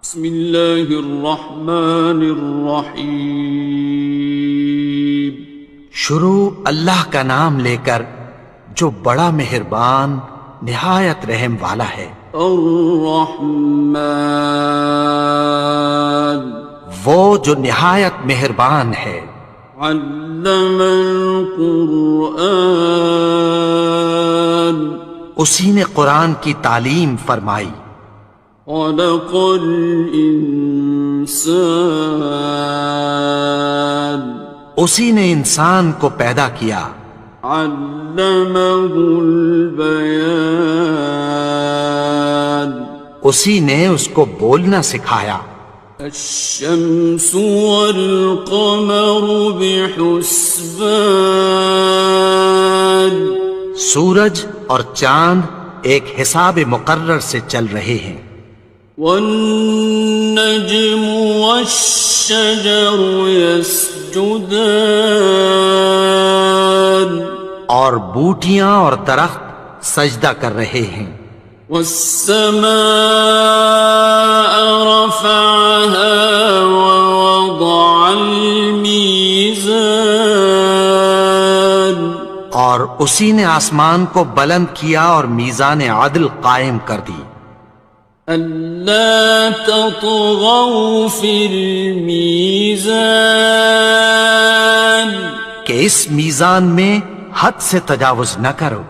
بسم اللہ الرحمن الرحیم۔ شروع اللہ کا نام لے کر جو بڑا مہربان نہایت رحم والا ہے۔ الرحمن، وہ جو نہایت مہربان ہے۔ علم القرآن، اسی نے قرآن کی تعلیم فرمائی۔ خلق الانسان، اسی نے انسان کو پیدا کیا۔ علمہ البیان، اسی نے اس کو بولنا سکھایا۔ الشمس والقمر بحسبان، سورج اور چاند ایک حساب مقرر سے چل رہے ہیں۔ والنجم والشجر يسجدان، اور بوٹیاں اور درخت سجدہ کر رہے ہیں۔ والسماء رفعها ووضع الميزان، اور اسی نے آسمان کو بلند کیا اور میزان عدل قائم کر دی۔ ألا تطغوا في الميزان، کہ اس میزان میں حد سے تجاوز نہ کرو۔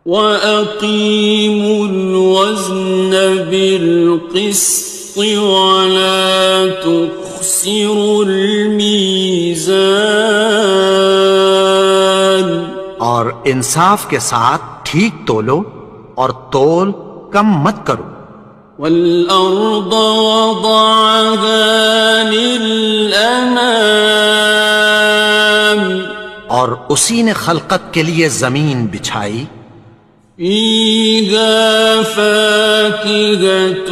وَأَقِيمُوا الْوَزْنَ بِالْقِسْطِ وَلَا تُخْسِرُوا الْمِيزَانَ، اور انصاف کے ساتھ ٹھیک تولو اور تول کم مت کرو۔ وَالْأَرْضَ وَضَعَهَا لِلْأَنَامِ، اور اسی نے خلقت کے لیے زمین بچھائی۔ فِيهَا فَاكِهَةٌ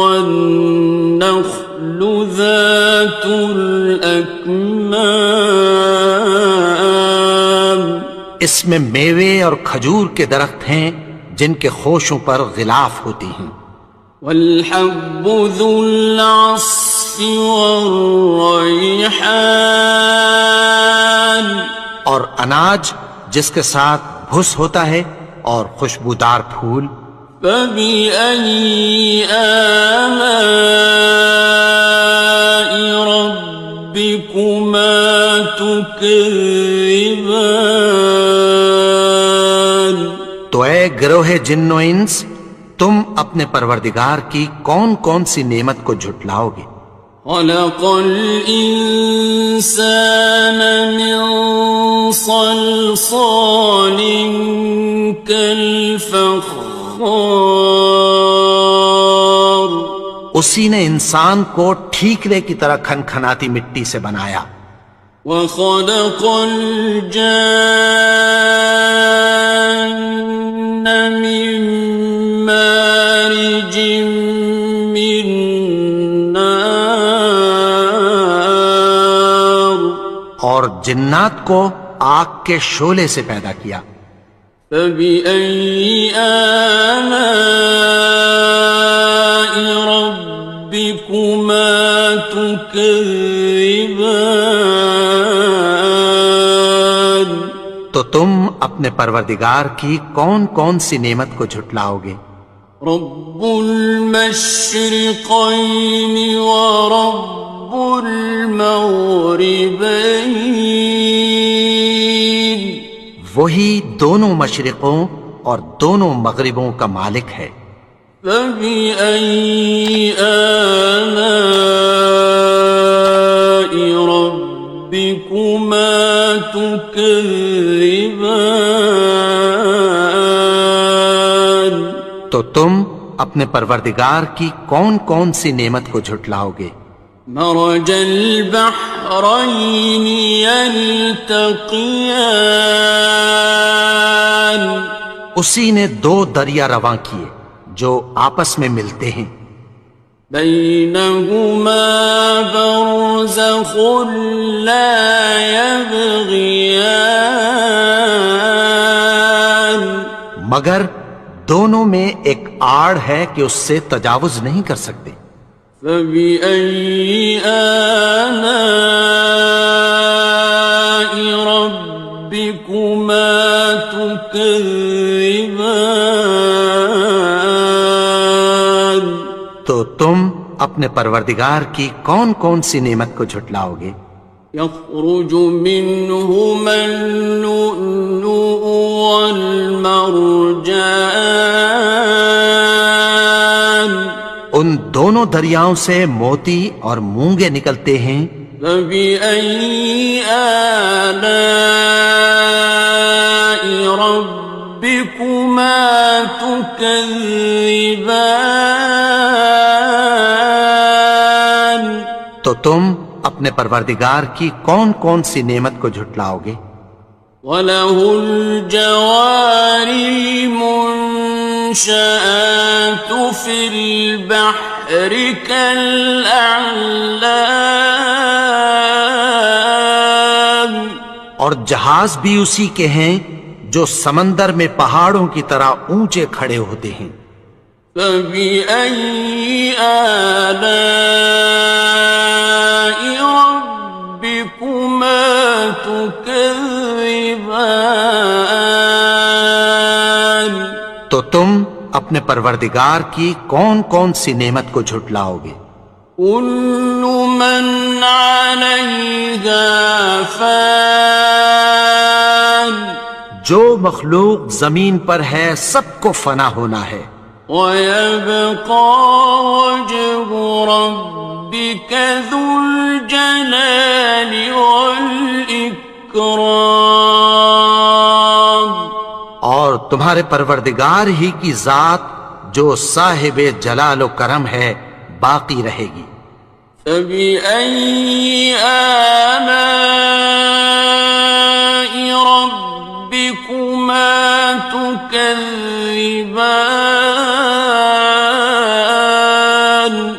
وَالنَّخْلُ ذَاتُ الْأَكْمَامِ، اس میں میوے اور کھجور کے درخت ہیں جن کے خوشوں پر غلاف ہوتی ہیں۔ وَالْحَبُّ ذُو الْعَصْفِ وَالرَّيْحَانِ، اور اناج جس کے ساتھ بھس ہوتا ہے اور خوشبودار پھول۔ فَبِأَيِّ آلَاءِ رَبِّكُمَا تُكَذِّبَانِ، تو اے گروہ جن و انس، تم اپنے پروردگار کی کون کون سی نعمت کو جھٹلاؤ گے؟ خَلَقَ الْإِنسَانَ مِنْ صَلْصَالٍ كَالْفَخَّارِ، اسی نے انسان کو ٹھیکرے کی طرح کھنکھناتی مٹی سے بنایا۔ وَخَلَقَ الْجَانَّ مِن مَّارِجٍ مِّن نَّارٍ، اور جنات کو آگ کے شعلے سے پیدا کیا۔ فَبِأَيِّ آلَاءِ رَبِّكُمَا تُكَذِّبَانِ، تو تم اپنے پروردگار کی کون کون سی نعمت کو جھٹلاؤ گے؟ رب المشرقين ورب المغربين، وہی دونوں مشرقوں اور دونوں مغربوں کا مالک ہے۔ فبأي آلاء ربكما تكذبان، تو تم اپنے پروردگار کی کون کون سی نعمت کو جھٹلاؤ گے؟ مرج البحرين يلتقيان، اسی نے دو دریا رواں کیے جو آپس میں ملتے ہیں۔ بينهما برزخ لا يبغيان، مگر دونوں میں ایک آڑ ہے کہ اس سے تجاوز نہیں کر سکتے۔ فبأي آلاء ربكما تكذبان؟ تو تم اپنے پروردگار کی کون کون سی نعمت کو جھٹلاؤ گے؟ يخرج منهما اللؤلؤ والمرجان، ان دونوں دریاؤں سے موتی اور مونگے نکلتے ہیں۔ فبأي آلاء ربكما تكذبان؟ تو تم اپنے پروردگار کی کون کون سی نعمت کو جھٹلاؤ گے؟ وَلَهُ الْجَوَارِ الْمُنشَآتُ فِي الْبَحْرِ كَالْأَعْلَامِ، اور جہاز بھی اسی کے ہیں جو سمندر میں پہاڑوں کی طرح اونچے کھڑے ہوتے ہیں۔ فَبِأَيِّ آلَاءِ رَبِّكُمَا تُكَذِّبَانِ؟ تو تم اپنے پروردگار کی کون کون سی نعمت کو جھٹلاؤ گے؟ كُلُّ مَنْ عَلَيْهَا فَانٍ، جو مخلوق زمین پر ہے سب کو فنا ہونا ہے۔ وَيَبْقَى وَجْهُ رَبِّكَ ذُو الْجَلَالِ وَالْإِكْرَامِ، اور تمہارے پروردگار ہی کی ذات جو صاحب جلال و کرم ہے باقی رہے گی۔ فَبِأَيِّ آلَاءِ رَبِّكُمَا تُكَذِّبَانِ؟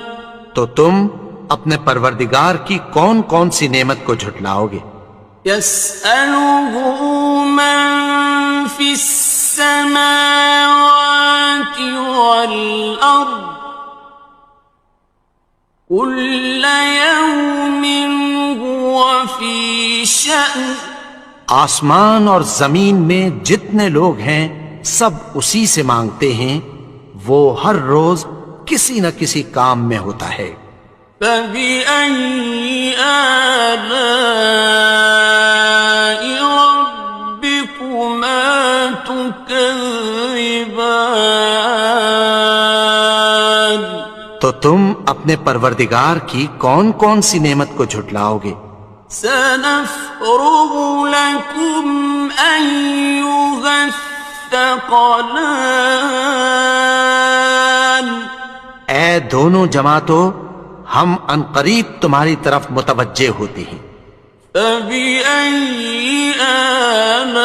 تو تم اپنے پروردگار کی کون کون سی نعمت کو جھٹلاؤ گے؟ يَسْأَلُهُ مَن فِي السَّمَاوَاتِ وَالْأَرْضِ كُلَّ يَوْمٍ هُوَ فِي شَأْنٍ، آسمان اور زمین میں جتنے لوگ ہیں سب اسی سے مانگتے ہیں، وہ ہر روز کسی نہ کسی کام میں ہوتا ہے۔ فَبِأَيِّ آلَاءِ رَبِّكُمَا تُكَذِّبَانِ؟ تو تم اپنے پروردگار کی کون کون سی نعمت کو جھٹلاؤ گے؟ سَنَفْرُغُ لَكُمْ أَيُّهَ الثَّقَلَانِ، اے دونوں جماعتوں، ہم عنقریب تمہاری طرف متوجہ ہوتے ہیں۔ فَبِأَيِّ آلَاءِ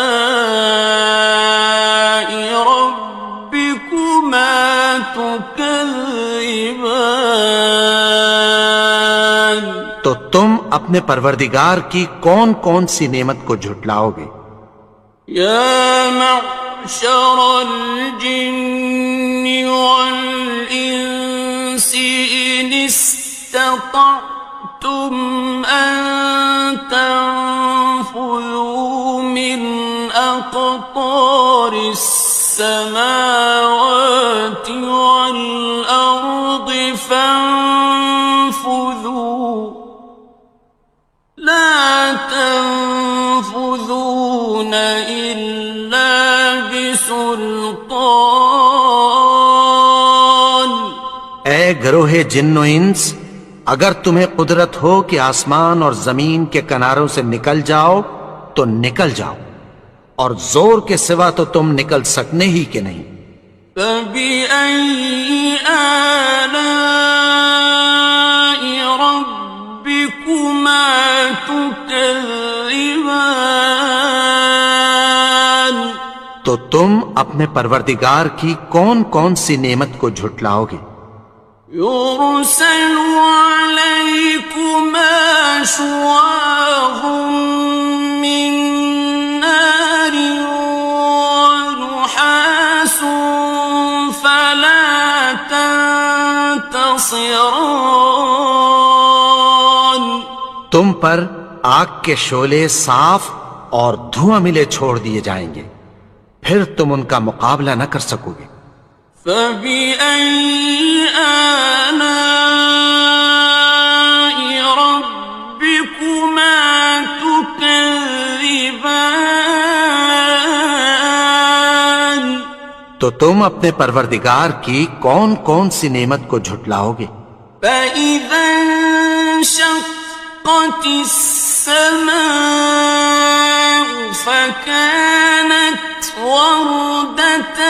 رَبِّكُمَا تُكَذِّبَانِ؟ تو تم اپنے پروردگار کی کون کون سی نعمت کو جھٹلاؤ گے؟ يَا مَعْشَرَ الْجِنِّ وَالْإِنسِ إِنِ اسْتَطَعْتُمْ أَن تَنفُذُوا مِنْ أَقْطَارِ السَّمَاوَاتِ وَالْأَرْضِ فَانفُذُوا لَا تَنفُذُونَ إِلَّا بِسُلْطَانٍ۔ اے گروہ جن و انس، اگر تمہیں قدرت ہو کہ آسمان اور زمین کے کناروں سے نکل جاؤ تو نکل جاؤ، اور زور کے سوا تو تم نکل سکنے ہی کہ نہیں۔ فَبِأَيِّ آلَاءِ رَبِّكُمَا تُكَذِّبَانِ؟ تو تم اپنے پروردگار کی کون کون سی نعمت کو جھٹلاؤ گے؟ يُرْسَلُ عَلَيْكُمَا شُوَاظٌ مِّن نَّارٍ وَنُحَاسٌ خصران. تم پر آگ کے شعلے صاف اور دھواں ملے چھوڑ دیے جائیں گے، پھر تم ان کا مقابلہ نہ کر سکو گے۔ فبأي آلاء ربكما تكذبان. تو تم اپنے پروردگار کی کون کون سی نعمت کو جھٹلاؤ گے؟ فإذا انشقت السماء فكانت وردة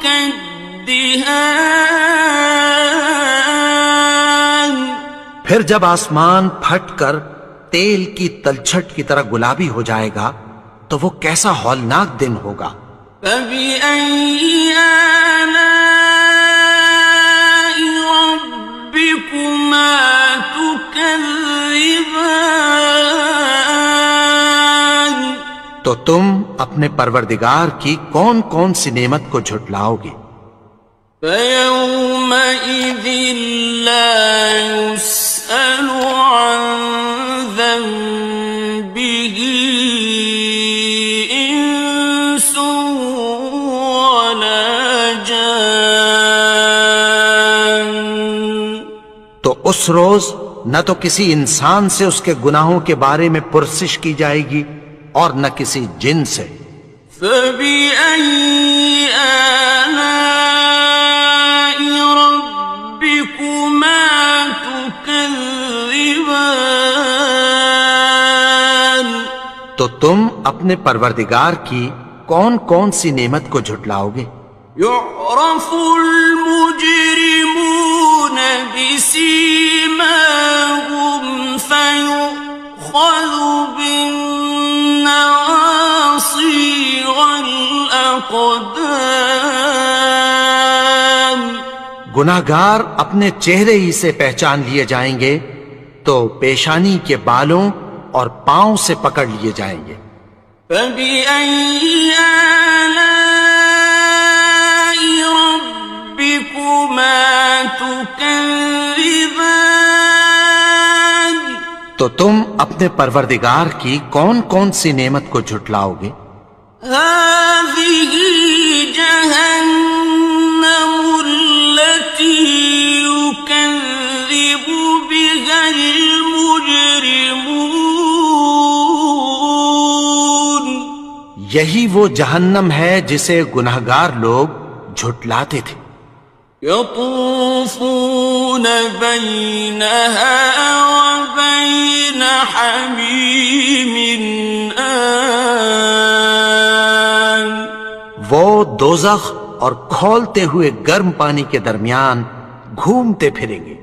كالدهان. پھر جب آسمان پھٹ کر تیل کی تلچھٹ کی طرح گلابی ہو جائے گا تو وہ کیسا ہولناک دن ہوگا۔ فبأي آلاء ربكما تكذبان. تو تم اپنے پروردگار کی کون کون سی نعمت کو جھٹلاؤ گے؟ فيومئذ لا يسأل عن ذنبه إنس ولا جان. تو اس روز نہ تو کسی انسان سے اس کے گناہوں کے بارے میں پرسش کی جائے گی اور نہ کسی جن سے۔ فبأي آلاء ربكما تكذبان. تو تم اپنے پروردگار کی کون کون سی نعمت کو جھٹلاؤ گے؟ يعرف المجرمون بسيماهم فيؤخذ بالنواصي والأقدام. گناہگار اپنے چہرے ہی سے پہچان لیے جائیں گے تو پیشانی کے بالوں اور پاؤں سے پکڑ لیے جائیں گے۔ فبأي آلاء ربكما تكذبان. تو تم اپنے پروردگار کی کون کون سی نعمت کو جھٹلاؤ گے؟ هذه جهنم التي يكذب بها المجرمون. یہی وہ جہنم ہے جسے گناہگار لوگ جھٹلاتے تھے۔ يطوفون بينها وبين حميم آن. وہ دوزخ اور کھولتے ہوئے گرم پانی کے درمیان گھومتے پھریں گے۔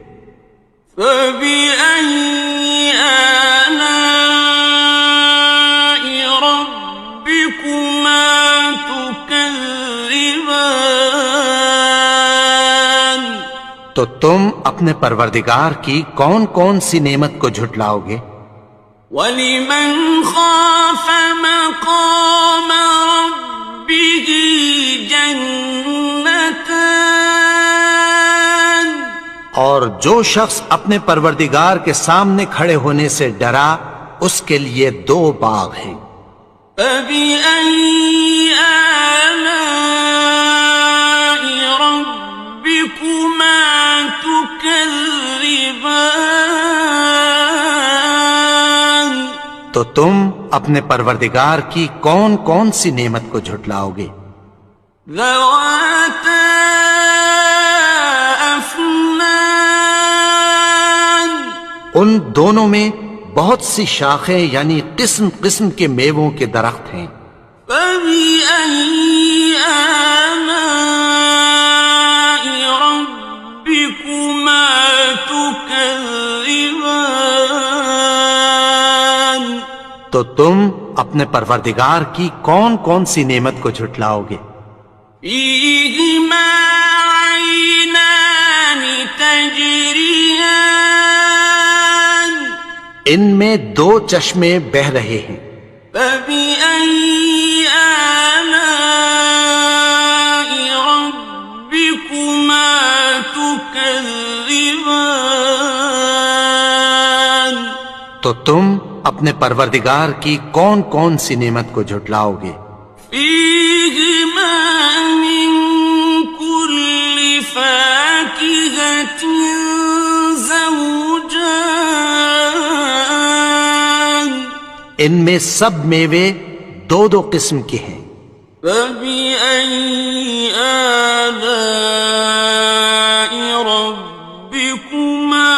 فبأي آلاء ربكما تكذبان. تو تم اپنے پروردگار کی کون کون سی نعمت کو جھٹلاؤ گے؟ وَلِمَنْ خَافَ مَقَامَ رَبِّهِ جَنَّتَانِ. اور جو شخص اپنے پروردگار کے سامنے کھڑے ہونے سے ڈرا اس کے لیے دو باغ ہیں۔ فَبِأَيِّ آلَاءِ رَبِّكُمَا تُكَذِّبَانِ. تو تم اپنے پروردگار کی کون کون سی نعمت کو جھٹلاؤ گے؟ ذَوَاتَا أَفْنَانٍ. ان دونوں میں بہت سی شاخیں یعنی قسم قسم کے میووں کے درخت ہیں۔ فَبِأَيِّ آلَاءِ رَبِّكُمَا تُكَذِّبَانِ. تو تم اپنے پروردگار کی کون کون سی نعمت کو جھٹلاؤ گے؟ فِيهِمَا عَيْنَانِ تَجْرِيَانِ. ان میں دو چشمے بہہ رہے ہیں۔ فَبِأَيِّ آلَاءِ رَبِّكُمَا تُكَذِّبَانِ. تكذبان تو تم اپنے پروردگار کی کون کون سی نعمت کو جھٹلاؤ گے؟ فيهما من كل فاكهة زوجان ان میں سب میوے دو دو قسم کے ہیں۔ فبأي آلاء ربكما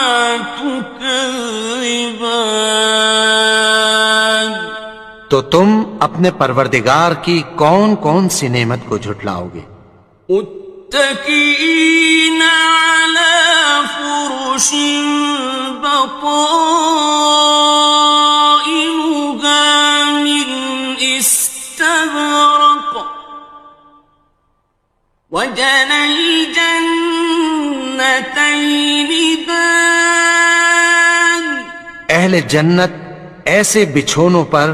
تكذبان تو تم اپنے پروردگار کی کون کون سی نعمت کو جھٹلاؤ گے؟ متكئين على فرش بطائنها من استبرق وجنى الجنتين دان اہل جنت ایسے بچھونوں پر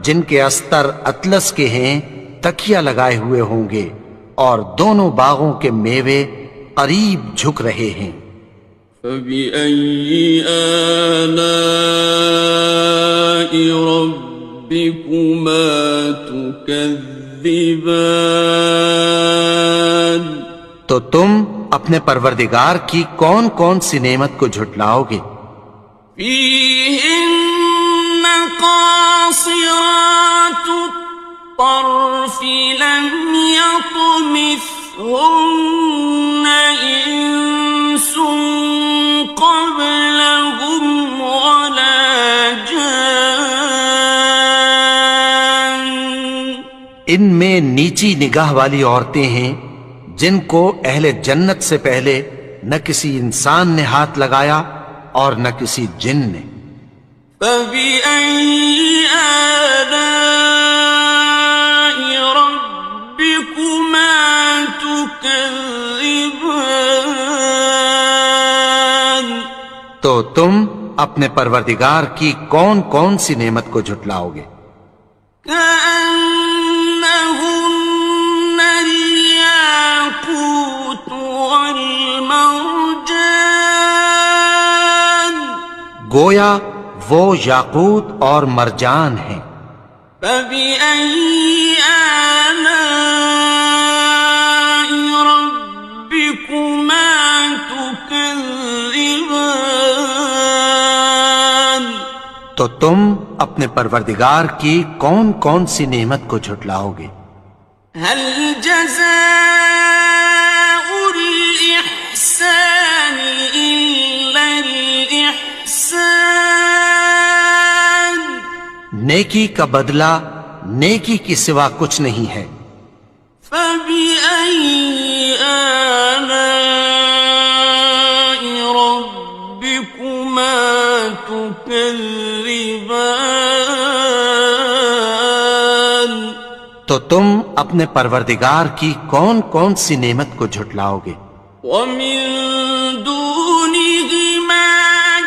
جن کے استر اطلس کے ہیں تکیہ لگائے ہوئے ہوں گے، اور دونوں باغوں کے میوے قریب جھک رہے ہیں۔ فبأي آلاء ربكما تكذبان تو تم اپنے پروردگار کی کون کون سی نعمت کو جھٹلاؤ گے؟ فيهن قاصرات الطرف لم يطمثهن إنس قبلهم ولا جان ان میں نیچی نگاہ والی عورتیں ہیں جن کو اہل جنت سے پہلے نہ کسی انسان نے ہاتھ لگایا اور نہ کسی جن نے۔ فبأي آلاء ربكما تكذبان تو تم اپنے پروردگار کی کون کون سی نعمت کو جھٹلاؤ گے؟ كأنهن الياقوت والمرجان گویا وہ یاقوت اور مرجان ہیں۔ فبأي آلاء ربكما تكذبان تو تم اپنے پروردگار کی کون کون سی نعمت کو جھٹلاؤ گے؟ هل جزاء الإحسان إلا الإحسان نیکی کا بدلہ نیکی کی سوا کچھ نہیں ہے۔ فبأي آلاء ربكما تكذبان تو تم اپنے پروردگار کی کون کون سی نعمت کو جھٹلاؤ گے؟ ومن دونهما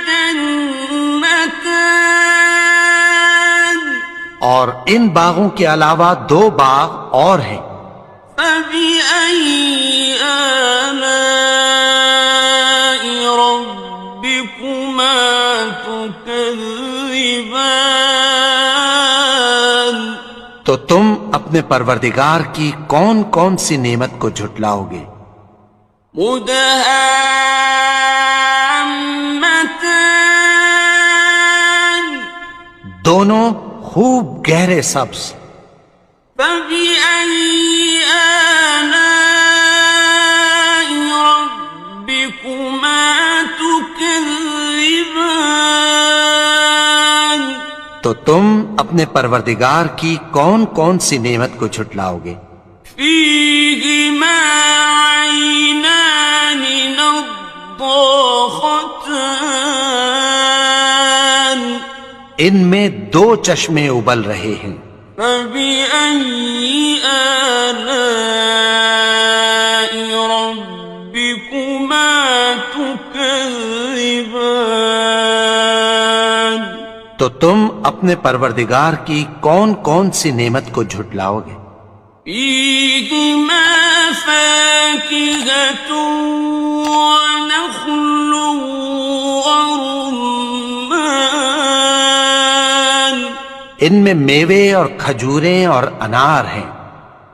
جنتان اور ان باغوں کے علاوہ دو باغ اور ہیں۔ فبأي آلاء ربكما تكذبان تو تم اپنے پروردگار کی کون کون سی نعمت کو جھٹلاؤ گے؟ مدهامتان دونوں خوب گہرے سبز۔ فبأي آلاء ربكما تكذبان تو تم اپنے پروردگار کی کون کون سی نعمت کو جھٹلاؤ گے؟ فيهما عينان نضاختان ان میں دو چشمے ابل رہے ہیں۔ فبأي آلاء ربكما تكذبان تو تم اپنے پروردگار کی کون کون سی نعمت کو جھٹلاؤ گے؟ فيهما فاكهة ونخل ورمان ان میں میوے اور کھجوریں اور انار ہیں.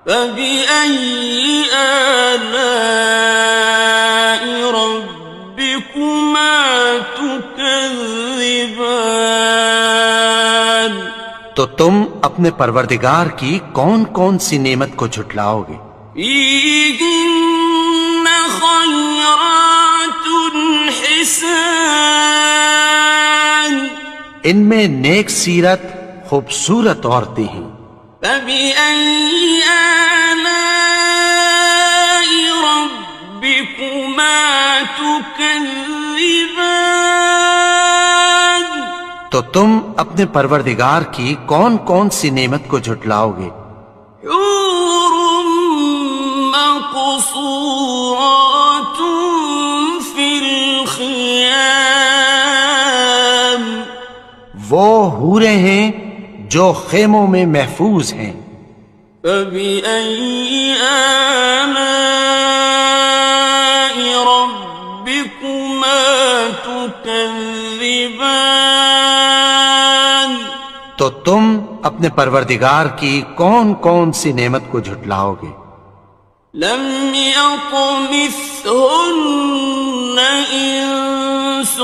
فبأي آلاء ربكما تكذبان تو تم اپنے پروردگار کی کون کون سی نعمت کو جھٹلاؤ گے؟ فيهن خيرات حسان ان میں نیک سیرت خوبصورت عورتیں ہیں. فبأي آلاء ربكما تكذبان تو تم اپنے پروردگار کی کون کون سی نعمت کو جھٹلاؤ گے؟ حور مقصورات في الخيام وہ حوریں ہیں جو خیموں میں محفوظ ہیں. فبأي آلاء ربكما تكذبان تو تم اپنے پروردگار کی کون کون سی نعمت کو جھٹلاؤ گے؟ لم يطمثهن إنس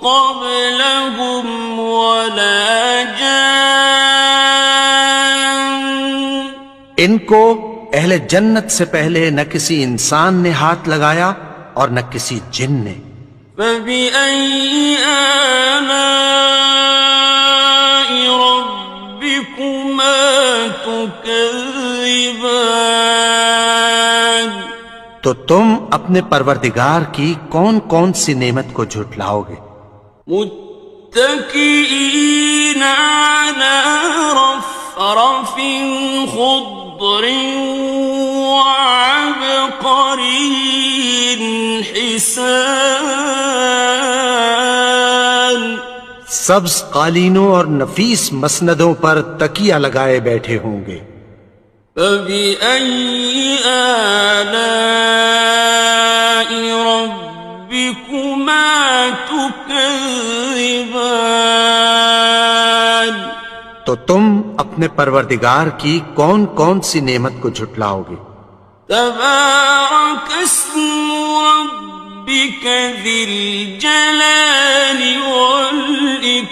قبلهم ولا جان ان کو اہل جنت سے پہلے نہ کسی انسان نے ہاتھ لگایا اور نہ کسی جن نے. فبأي آلاء ربكما تكذبان تو تم اپنے پروردگار کی کون کون سی نعمت کو جھٹلاؤ گے؟ متكئين على رفرف خضر وعبقري حسان سبز قالینوں اور نفیس مسندوں پر تکیہ لگائے بیٹھے ہوں گے. فبأي آلاء ربكما تكذبان تو تم اپنے پروردگار کی کون کون سی نعمت کو جھٹلاؤ گے؟ تبارك اسم ربك ذي الجلال والإكرام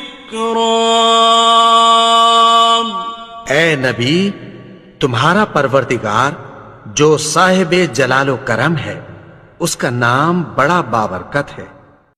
اے نبی، تمہارا پروردگار جو صاحب جلال و کرم ہے، اس کا نام بڑا بابرکت ہے.